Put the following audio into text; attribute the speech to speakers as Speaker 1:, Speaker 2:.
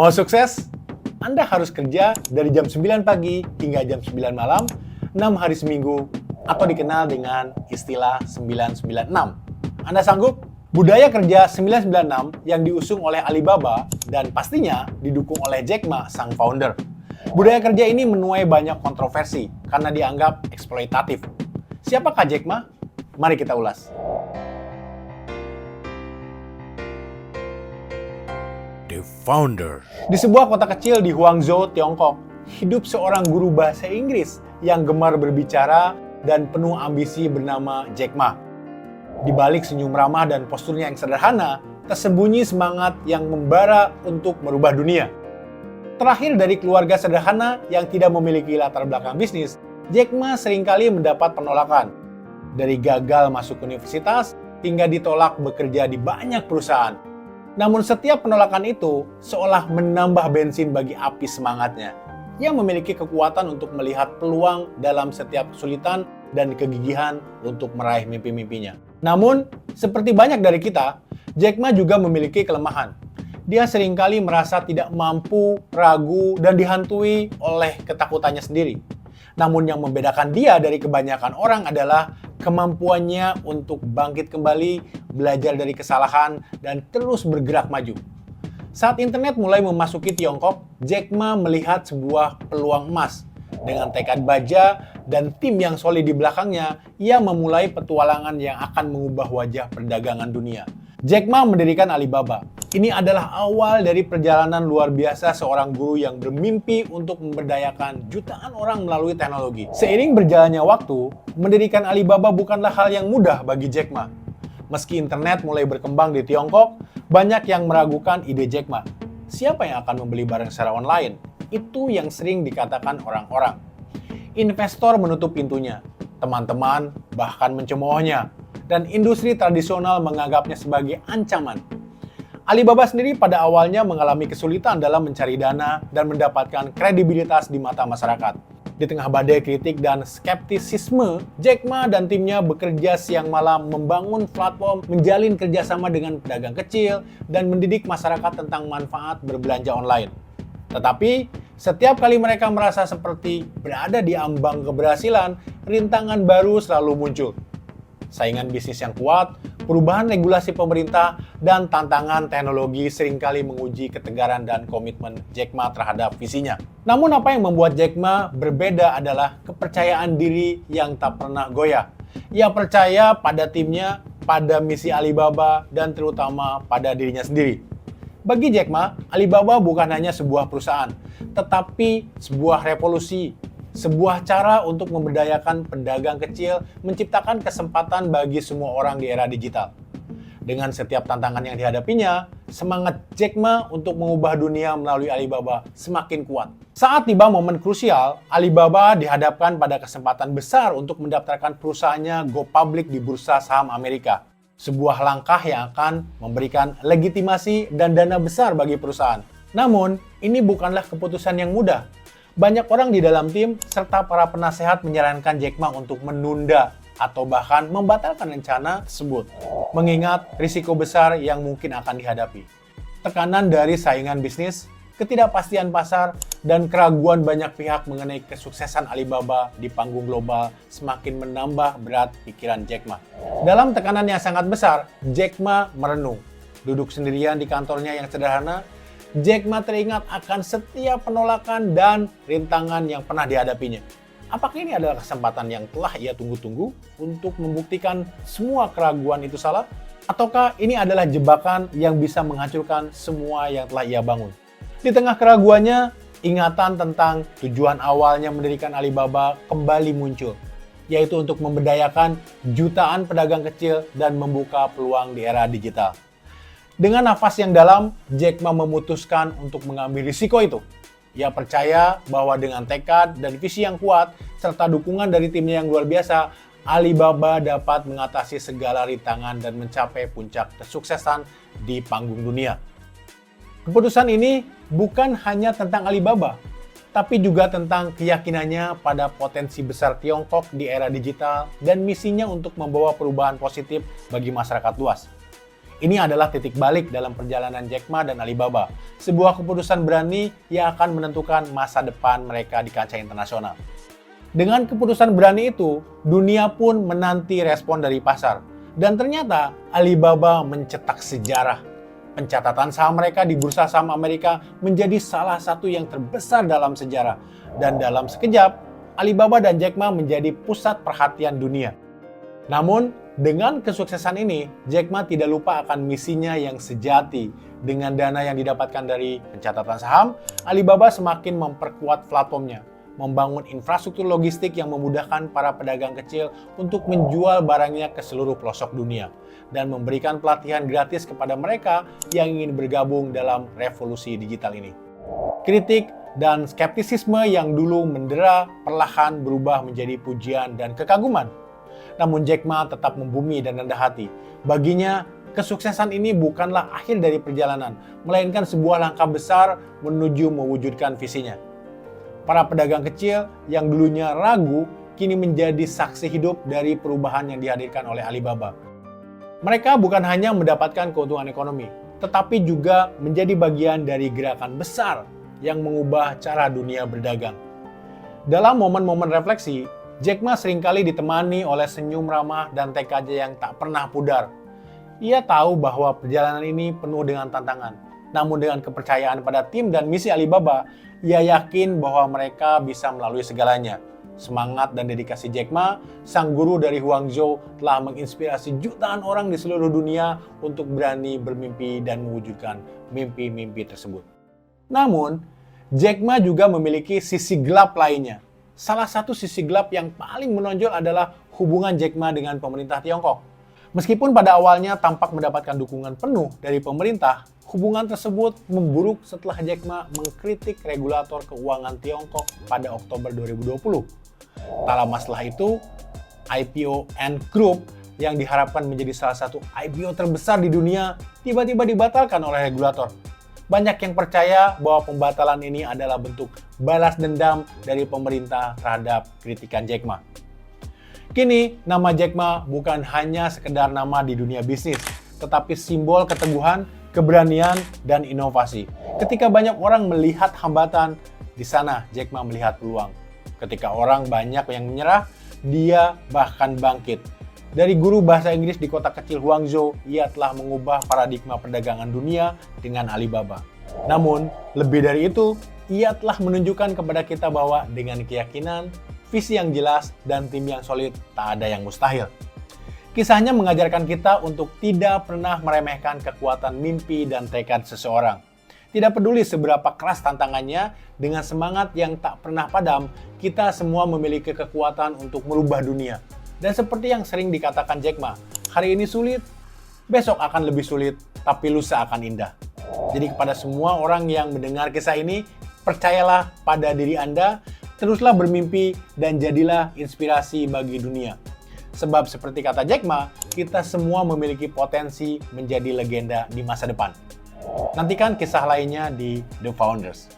Speaker 1: Mau sukses? Anda harus kerja dari jam 9 pagi hingga jam 9 malam, 6 hari seminggu, atau dikenal dengan istilah 996. Anda sanggup? Budaya kerja 996 yang diusung oleh Alibaba dan pastinya didukung oleh Jack Ma, sang founder. Budaya kerja ini menuai banyak kontroversi karena dianggap eksploitatif. Siapakah Jack Ma? Mari kita ulas. The Founder. Di sebuah kota kecil di Guangzhou, Tiongkok, hidup seorang guru bahasa Inggris yang gemar berbicara dan penuh ambisi bernama Jack Ma. Di balik senyum ramah dan posturnya yang sederhana, tersembunyi semangat yang membara untuk merubah dunia. Terakhir dari keluarga sederhana yang tidak memiliki latar belakang bisnis, Jack Ma seringkali mendapat penolakan. Dari gagal masuk universitas hingga ditolak bekerja di banyak perusahaan. Namun setiap penolakan itu seolah menambah bensin bagi api semangatnya. Ia memiliki kekuatan untuk melihat peluang dalam setiap kesulitan dan kegigihan untuk meraih mimpi-mimpinya. Namun, seperti banyak dari kita, Jack Ma juga memiliki kelemahan. Dia seringkali merasa tidak mampu, ragu, dan dihantui oleh ketakutannya sendiri. Namun yang membedakan dia dari kebanyakan orang adalah kemampuannya untuk bangkit kembali, belajar dari kesalahan, dan terus bergerak maju. Saat internet mulai memasuki Tiongkok, Jack Ma melihat sebuah peluang emas. Dengan tekad baja dan tim yang solid di belakangnya, ia memulai petualangan yang akan mengubah wajah perdagangan dunia. Jack Ma mendirikan Alibaba. Ini adalah awal dari perjalanan luar biasa seorang guru yang bermimpi untuk memberdayakan jutaan orang melalui teknologi. Seiring berjalannya waktu, mendirikan Alibaba bukanlah hal yang mudah bagi Jack Ma. Meski internet mulai berkembang di Tiongkok, banyak yang meragukan ide Jack Ma. Siapa yang akan membeli barang secara online? Itu yang sering dikatakan orang-orang. Investor menutup pintunya, teman-teman bahkan mencemoohnya, dan industri tradisional menganggapnya sebagai ancaman. Alibaba sendiri pada awalnya mengalami kesulitan dalam mencari dana dan mendapatkan kredibilitas di mata masyarakat. Di tengah badai kritik dan skeptisisme, Jack Ma dan timnya bekerja siang malam membangun platform, menjalin kerjasama dengan pedagang kecil, dan mendidik masyarakat tentang manfaat berbelanja online. Tetapi, setiap kali mereka merasa seperti berada di ambang keberhasilan, rintangan baru selalu muncul. Saingan bisnis yang kuat, perubahan regulasi pemerintah, dan tantangan teknologi seringkali menguji ketegaran dan komitmen Jack Ma terhadap visinya. Namun apa yang membuat Jack Ma berbeda adalah kepercayaan diri yang tak pernah goyah. Ia percaya pada timnya, pada misi Alibaba, dan terutama pada dirinya sendiri. Bagi Jack Ma, Alibaba bukan hanya sebuah perusahaan, tetapi sebuah revolusi. Sebuah cara untuk memberdayakan pedagang kecil, menciptakan kesempatan bagi semua orang di era digital. Dengan setiap tantangan yang dihadapinya, semangat Jack Ma untuk mengubah dunia melalui Alibaba semakin kuat. Saat tiba momen krusial, Alibaba dihadapkan pada kesempatan besar untuk mendaftarkan perusahaannya go public di bursa saham Amerika. Sebuah langkah yang akan memberikan legitimasi dan dana besar bagi perusahaan. Namun, ini bukanlah keputusan yang mudah. Banyak orang di dalam tim serta para penasehat menyarankan Jack Ma untuk menunda atau bahkan membatalkan rencana tersebut, mengingat risiko besar yang mungkin akan dihadapi. Tekanan dari saingan bisnis, ketidakpastian pasar, dan keraguan banyak pihak mengenai kesuksesan Alibaba di panggung global semakin menambah berat pikiran Jack Ma. Dalam tekanan yang sangat besar, Jack Ma merenung. Duduk sendirian di kantornya yang sederhana, Jack Ma teringat akan setiap penolakan dan rintangan yang pernah dihadapinya. Apakah ini adalah kesempatan yang telah ia tunggu-tunggu untuk membuktikan semua keraguan itu salah? Ataukah ini adalah jebakan yang bisa menghancurkan semua yang telah ia bangun? Di tengah keraguannya, ingatan tentang tujuan awalnya mendirikan Alibaba kembali muncul, yaitu untuk memberdayakan jutaan pedagang kecil dan membuka peluang di era digital. Dengan nafas yang dalam, Jack Ma memutuskan untuk mengambil risiko itu. Ia percaya bahwa dengan tekad dan visi yang kuat, serta dukungan dari timnya yang luar biasa, Alibaba dapat mengatasi segala rintangan dan mencapai puncak kesuksesan di panggung dunia. Keputusan ini bukan hanya tentang Alibaba, tapi juga tentang keyakinannya pada potensi besar Tiongkok di era digital dan misinya untuk membawa perubahan positif bagi masyarakat luas. Ini adalah titik balik dalam perjalanan Jack Ma dan Alibaba. Sebuah keputusan berani yang akan menentukan masa depan mereka di kancah internasional. Dengan keputusan berani itu, dunia pun menanti respon dari pasar. Dan ternyata Alibaba mencetak sejarah. Pencatatan saham mereka di bursa saham Amerika menjadi salah satu yang terbesar dalam sejarah. Dan dalam sekejap, Alibaba dan Jack Ma menjadi pusat perhatian dunia. Namun, dengan kesuksesan ini, Jack Ma tidak lupa akan misinya yang sejati. Dengan dana yang didapatkan dari pencatatan saham, Alibaba semakin memperkuat platformnya, membangun infrastruktur logistik yang memudahkan para pedagang kecil untuk menjual barangnya ke seluruh pelosok dunia, dan memberikan pelatihan gratis kepada mereka yang ingin bergabung dalam revolusi digital ini. Kritik dan skeptisisme yang dulu mendera perlahan berubah menjadi pujian dan kekaguman. Namun Jack Ma tetap membumi dan rendah hati. Baginya, kesuksesan ini bukanlah akhir dari perjalanan, melainkan sebuah langkah besar menuju mewujudkan visinya. Para pedagang kecil yang dulunya ragu, kini menjadi saksi hidup dari perubahan yang dihadirkan oleh Alibaba. Mereka bukan hanya mendapatkan keuntungan ekonomi, tetapi juga menjadi bagian dari gerakan besar yang mengubah cara dunia berdagang. Dalam momen-momen refleksi, Jack Ma seringkali ditemani oleh senyum ramah dan tekadnya yang tak pernah pudar. Ia tahu bahwa perjalanan ini penuh dengan tantangan. Namun dengan kepercayaan pada tim dan misi Alibaba, ia yakin bahwa mereka bisa melalui segalanya. Semangat dan dedikasi Jack Ma, sang guru dari Huangzhou, telah menginspirasi jutaan orang di seluruh dunia untuk berani bermimpi dan mewujudkan mimpi-mimpi tersebut. Namun, Jack Ma juga memiliki sisi gelap lainnya. Salah satu sisi gelap yang paling menonjol adalah hubungan Jack Ma dengan pemerintah Tiongkok. Meskipun pada awalnya tampak mendapatkan dukungan penuh dari pemerintah, hubungan tersebut memburuk setelah Jack Ma mengkritik regulator keuangan Tiongkok pada Oktober 2020. Tak lama setelah itu, IPO Ant Group yang diharapkan menjadi salah satu IPO terbesar di dunia tiba-tiba dibatalkan oleh regulator. Banyak yang percaya bahwa pembatalan ini adalah bentuk balas dendam dari pemerintah terhadap kritikan Jack Ma. Kini, nama Jack Ma bukan hanya sekedar nama di dunia bisnis, tetapi simbol keteguhan, keberanian, dan inovasi. Ketika banyak orang melihat hambatan, di sana Jack Ma melihat peluang. Ketika orang banyak yang menyerah, dia bahkan bangkit. Dari guru bahasa Inggris di kota kecil Huangzhou, ia telah mengubah paradigma perdagangan dunia dengan Alibaba. Namun, lebih dari itu, ia telah menunjukkan kepada kita bahwa dengan keyakinan, visi yang jelas, dan tim yang solid, tak ada yang mustahil. Kisahnya mengajarkan kita untuk tidak pernah meremehkan kekuatan mimpi dan tekad seseorang. Tidak peduli seberapa keras tantangannya, dengan semangat yang tak pernah padam, kita semua memiliki kekuatan untuk merubah dunia. Dan seperti yang sering dikatakan Jack Ma, hari ini sulit, besok akan lebih sulit, tapi lusa akan indah. Jadi kepada semua orang yang mendengar kisah ini, percayalah pada diri Anda, teruslah bermimpi, dan jadilah inspirasi bagi dunia. Sebab seperti kata Jack Ma, kita semua memiliki potensi menjadi legenda di masa depan. Nantikan kisah lainnya di The Founders.